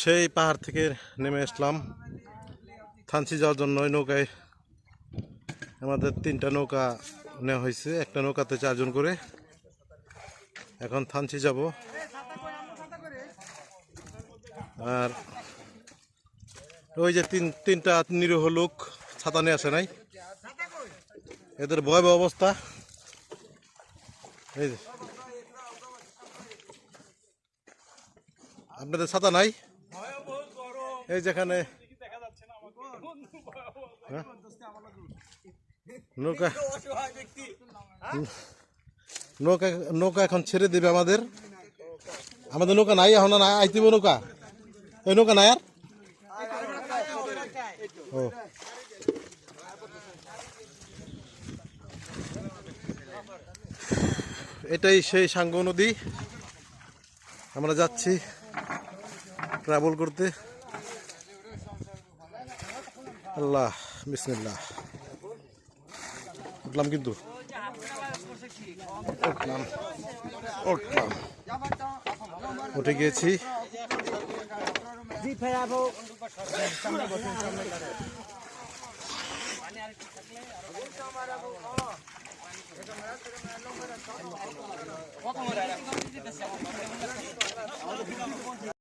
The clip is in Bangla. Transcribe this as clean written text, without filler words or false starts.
সেই পাহাড় থেকে নেমে আসলাম থানচি যাওয়ার জন্য। ওই নৌকায় আমাদের 3টা নৌকা নেওয়া হয়েছে, একটা নৌকাতে 4 জন করে। এখন থানচি যাব। আর ওই যে তিনটা নিরীহ লোক ছাতা নিয়ে আসে নাই, এদের ভয়াবহ অবস্থা। এই যে আপনাদের ছাতা নাই, এই যেখানে নৌকা নৌকা নৌকা এখন ছেড়ে দেবে আমাদের নৌকা নাই এখন, না আইতিব নৌকা, ওই নৌকা নাই আর। ও এটাই সেই সাঙ্গো নদী, আমরা যাচ্ছি ট্রাভেল করতে। আল্লাহ বিসমিল্লাহ। উঠলাম কিন্তু উঠে গিয়েছি।